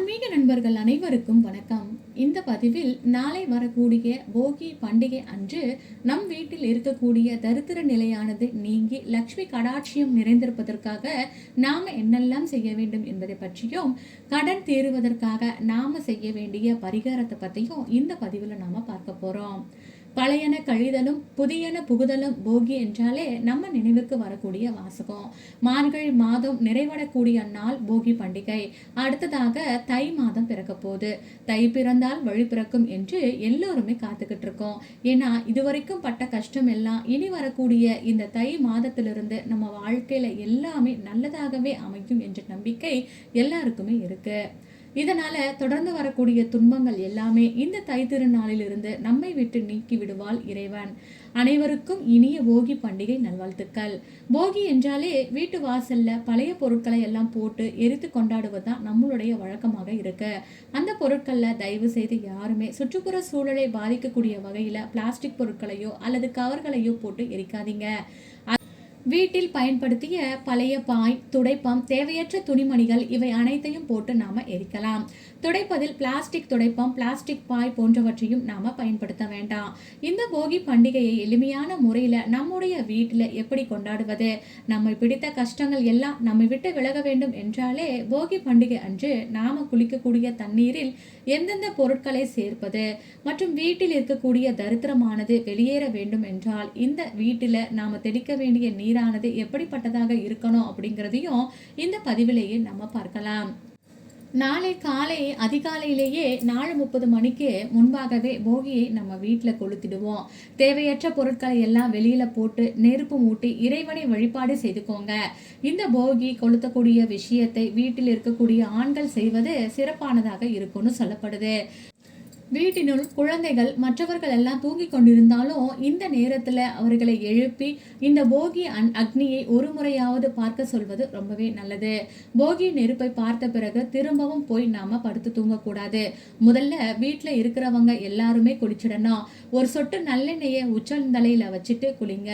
ஆன்மீக நண்பர்கள் அனைவருக்கும் வணக்கம். இந்த பதிவில் நாளை வரக்கூடிய போகி பண்டிகை அன்று நம் வீட்டில் இருக்கக்கூடிய தரித்திர நிலையானது நீங்கி லக்ஷ்மி கடாட்சியம் நிறைந்திருப்பதற்காக நாம என்னெல்லாம் செய்ய வேண்டும் என்பதை பற்றியும், கடன் தீருவதற்காக நாம செய்ய வேண்டிய பரிகாரத்தை பற்றியும் இந்த பதிவில் நாம பார்க்க போறோம். பழையன கழிதலும் புதியன புகுதலும் போகி என்றாலே நம்ம நினைவுக்கு வரக்கூடிய வாசகம். மார்கழி மாதம் நிறைவடக்கூடிய நாள் போகி பண்டிகை. அடுத்ததாக தை மாதம் பிறக்க போகுது. தை பிறந்தால் வழி பிறக்கும் என்று எல்லோருமே காத்துக்கிட்டு இருக்கோம். ஏன்னா இதுவரைக்கும் பட்ட கஷ்டம் எல்லாம் இனி வரக்கூடிய இந்த தை மாதத்திலிருந்து நம்ம வாழ்க்கையில எல்லாமே நல்லதாகவே அமையும் என்ற நம்பிக்கை எல்லாருக்குமே இருக்கு. இதனால தொடர்ந்து வரக்கூடிய துன்பங்கள் எல்லாமே இந்த தை திருநாளிலிருந்து நம்மை விட்டு நீக்கி விடுவாள் இறைவன். அனைவருக்கும் இனிய போகி பண்டிகை நல்வாழ்த்துக்கள். போகி என்றாலே வீட்டு வாசல்ல பழைய பொருட்களை எல்லாம் போட்டு எரித்து கொண்டாடுவதுதான் நம்மளுடைய வழக்கமாக இருக்கு. அந்த பொருட்கள்ல தயவு செய்து யாருமே சுற்றுப்புற சூழலை பாதிக்கக்கூடிய வகையில பிளாஸ்டிக் பொருட்களையோ அல்லது கவர்களையோ போட்டு எரிக்காதீங்க. வீட்டில் பயன்படுத்திய பழைய பாய், துடைப்பம், தேவையற்ற துணிமணிகள் இவை அனைத்தையும் போட்டு நாம எரிக்கலாம். துடைப்பதில் பிளாஸ்டிக் துடைப்பம், பிளாஸ்டிக் பாய் போன்றவற்றையும் நாம பயன்படுத்த வேண்டாம். இந்த போகி பண்டிகையை எளிமையான முறையில நம்முடைய வீட்டில் எப்படி கொண்டாடுவது? நம்மை பிடித்த கஷ்டங்கள் எல்லாம் நம்மை விட்டு விலக வேண்டும் என்றாலே போகி பண்டிகை அன்று நாம குளிக்கக்கூடிய தண்ணீரில் எந்தெந்த பொருட்களை சேர்ப்பது மற்றும் வீட்டில் இருக்கக்கூடிய தரித்திரமானது வெளியேற வேண்டும் என்றால் இந்த வீட்டில் நாம தெளிக்க வேண்டிய நீரானது எப்படிப்பட்டதாக இருக்கணும் அப்படிங்கிறதையும் இந்த பதிவிலேயே நம்ம பார்க்கலாம். நாளை காலை அதிகாலையிலேயே 4:30 மணிக்கு முன்பாகவே போகியை நம்ம வீட்டில் கொளுத்திடுவோம். தேவையற்ற பொருட்களை எல்லாம் வெளியில போட்டு நெருப்பு மூட்டி இறைவனை வழிபாடு செய்துக்கோங்க. இந்த போகி கொளுத்தக்கூடிய விஷயத்தை வீட்டில் இருக்கக்கூடிய ஆண்கள் செய்வது சிறப்பானதாக இருக்கும்னு சொல்லப்படுது. வீட்டினுள் குழந்தைகள் மற்றவர்கள் எல்லாம் தூங்கி கொண்டிருந்தாலும் இந்த நேரத்துல அவர்களை எழுப்பி இந்த போகி அக்னியை ஒரு முறையாவது பார்க்க சொல்வது ரொம்பவே நல்லது. போகி நெருப்பை பார்த்த பிறகு திரும்பவும் போய் நாம படுத்து தூங்கக்கூடாது. முதல்ல வீட்டுல இருக்கிறவங்க எல்லாருமே குளிச்சிடணும். ஒரு சொட்டு நல்லெண்ணெயை உச்சந்தலையில வச்சுட்டு குளிங்க.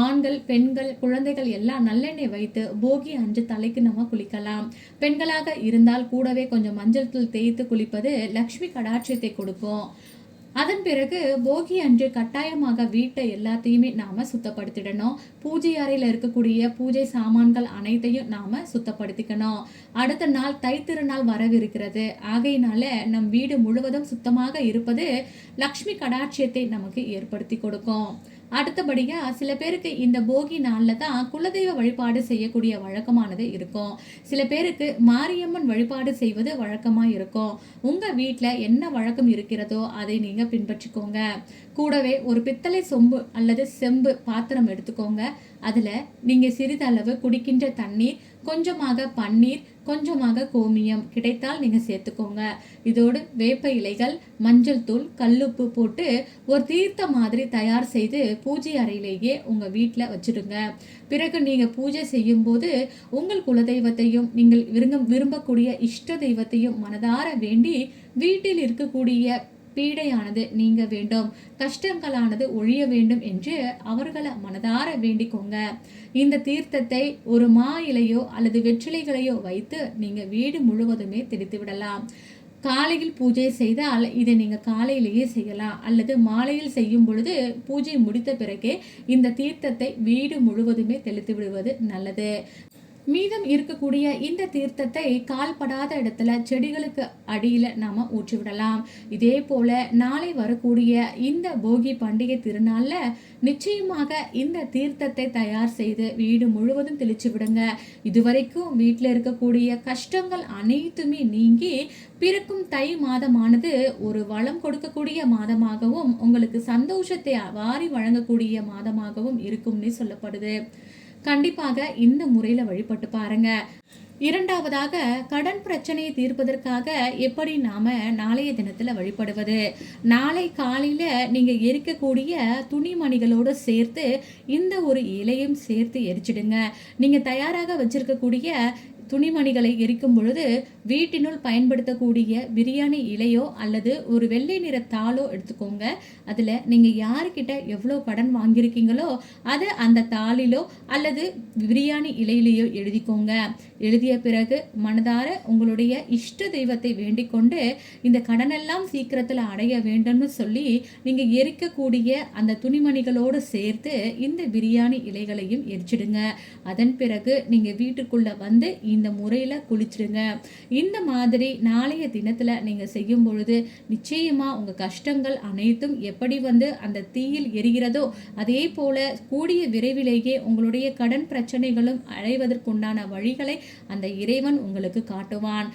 ஆண்கள், பெண்கள், குழந்தைகள் எல்லாம் நல்லெண்ணெய் வைத்து போகி அன்று தலைக்கு நம்ம குளிக்கலாம். பெண்களாக இருந்தால் கூடவே கொஞ்சம் மஞ்சள் தூள் தேய்த்து குளிப்பது லக்ஷ்மி கடாட்சியத்தை கொடுக்கும். அதன் பிறகு போகி அன்று கட்டாயமாக வீட்டை எல்லாத்தையுமே நாம சுத்தப்படுத்திடணும். பூஜை அறையில இருக்கக்கூடிய பூஜை சாமான்கள் அனைத்தையும் நாம சுத்தப்படுத்திக்கணும். அடுத்த நாள் தை திருநாள் வரவிருக்கிறது. ஆகையினால நம் வீடு முழுவதும் சுத்தமாக இருப்பது லக்ஷ்மி கடாட்சியத்தை நமக்கு ஏற்படுத்தி கொடுக்கும். அடுத்தபடியா சில பேருக்கு இந்த போகி நாள்ல தான் குலதெய்வ வழிபாடு செய்யக்கூடிய வழக்கமானது இருக்கும். சில பேருக்கு மாரியம்மன் வழிபாடு செய்வது வழக்கமா இருக்கும். உங்க வீட்டுல என்ன வழக்கம் இருக்கிறதோ அதை நீங்க பின்பற்றிக்கோங்க. கூடவே ஒரு பித்தளை சொம்பு அல்லது செம்பு பாத்திரம் எடுத்துக்கோங்க. அதுல நீங்க சிறிதளவு குடிக்கின்ற தண்ணீர், கொஞ்சமாக பன்னீர், கொஞ்சமாக கோமியம் கிடைத்தால் நீங்க சேர்த்துக்கோங்க. இதோடு வேப்ப இலைகள், மஞ்சள் தூள், கல்லுப்பு போட்டு ஒரு தீர்த்த மாதிரி தயார் செய்து பூஜை அறையிலேயே உங்க வீட்டுல வச்சிடுங்க. பிறகு நீங்க பூஜை செய்யும் போது உங்கள் குலதெய்வத்தையும் நீங்கள் விரும்பக்கூடிய இஷ்ட தெய்வத்தையும் மனதார வேண்டி வீட்டில் இருக்கக்கூடிய பீடையானது நீங்க வேண்டும், கஷ்டங்களானது ஒழிய வேண்டும் என்று அவர்களை மனதார வேண்டிக்கோங்க. இந்த தீர்த்தத்தை ஒரு மா இலையோ அல்லது வெற்றிலைகளையோ வைத்து நீங்க வீடு முழுவதுமே தெளித்து விடலாம். காலையில் பூஜை செய்தால் இதை நீங்க காலையிலேயே செய்யலாம், அல்லது மாலையில் செய்யும் பொழுது பூஜை முடித்த பிறகே இந்த தீர்த்தத்தை வீடு முழுவதுமே தெளித்து விடுவது நல்லது. மீதம் இருக்கக்கூடிய இந்த தீர்த்தத்தை கால்படாத இடத்துல செடிகளுக்கு அடியில நாம ஊற்றி விடலாம். இதே போல நாளை வரக்கூடிய இந்த போகி பண்டிகை திருநாள்ல நிச்சயமாக இந்த தீர்த்தத்தை தயார் செய்து வீடு முழுவதும் தெளிச்சு விடுங்க. இதுவரைக்கும் வீட்டுல இருக்கக்கூடிய கஷ்டங்கள் அனைத்துமே நீங்கி பிறக்கும் தை மாதமானது ஒரு வளம் கொடுக்கக்கூடிய மாதமாகவும் உங்களுக்கு சந்தோஷத்தை வாரி வழங்கக்கூடிய மாதமாகவும் இருக்கும்னு சொல்லப்படுது. கண்டிப்பாக இந்த முறையில வழிபட்டு பாருங்க. இரண்டாவதாக, கடன் பிரச்சனையை தீர்ப்பதற்காக எப்படி நாம நாளைய தினத்துல வழிபடுவது? நாளை காலையில நீங்க எரிக்கக்கூடிய துணிமணிகளோடு சேர்த்து இந்த ஒரு இலையும் சேர்த்து எரிச்சிடுங்க. நீங்க தயாராக வச்சிருக்கக்கூடிய துணிமணிகளை எரிக்கும் பொழுது வீட்டினுள் பயன்படுத்தக்கூடிய பிரியாணி இலையோ அல்லது ஒரு வெள்ளை நிற தாளோ எடுத்துக்கோங்க. அதில் நீங்கள் யாருக்கிட்ட எவ்வளோ கடன் வாங்கியிருக்கீங்களோ அதை அந்த தாளிலோ அல்லது பிரியாணி இலையிலேயோ எழுதிக்கோங்க. எழுதிய பிறகு மனதார உங்களுடைய இஷ்ட தெய்வத்தை வேண்டிக் கொண்டு இந்த கடனெல்லாம் சீக்கிரத்தில் அடைய வேண்டும்னு சொல்லி நீங்கள் எரிக்கக்கூடிய அந்த துணிமணிகளோடு சேர்த்து இந்த பிரியாணி இலைகளையும் எரிச்சிடுங்க. அதன் பிறகு நீங்கள் வீட்டுக்குள்ளே வந்து இந்த முறையில் குளிச்சிடுங்க. இந்த மாதிரி நாளைய தினத்தில் நீங்கள் செய்யும் பொழுது நிச்சயமாக உங்கள் கஷ்டங்கள் அனைத்தும் எப்படி வந்து அந்த தீயில் எரிகிறதோ அதே போல கூடிய விரைவிலேயே உங்களுடைய கடன் பிரச்சனைகளும் அடைவதற்குண்டான வழிகளை அந்த இறைவன் உங்களுக்கு காட்டுவான்.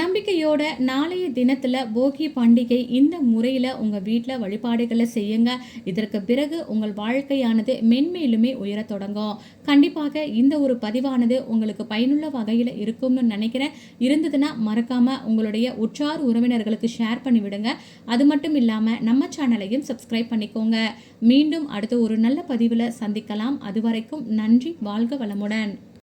நம்பிக்கையோட நாளைய தினத்தில் போகி பண்டிகை இந்த முறையில் உங்கள் வீட்டில் வழிபாடுகளை செய்யுங்க. இதற்கு பிறகு உங்கள் வாழ்க்கையானது மென்மேலுமே உயரத் தொடங்கும். கண்டிப்பாக இந்த ஒரு பதிவானது உங்களுக்கு பயனுள்ள வகையில் இருக்கும்னு நினைக்கிறேன். இருந்ததுன்னா மறக்காமல் உங்களுடைய உற்றார் உறவினர்களுக்கு ஷேர் பண்ணிவிடுங்க. அது மட்டும் இல்லாமல் நம்ம சேனலையும் சப்ஸ்கிரைப் பண்ணிக்கோங்க. மீண்டும் அடுத்த ஒரு நல்ல பதிவில் சந்திக்கலாம். அதுவரைக்கும் நன்றி. வாழ்க வளமுடன்.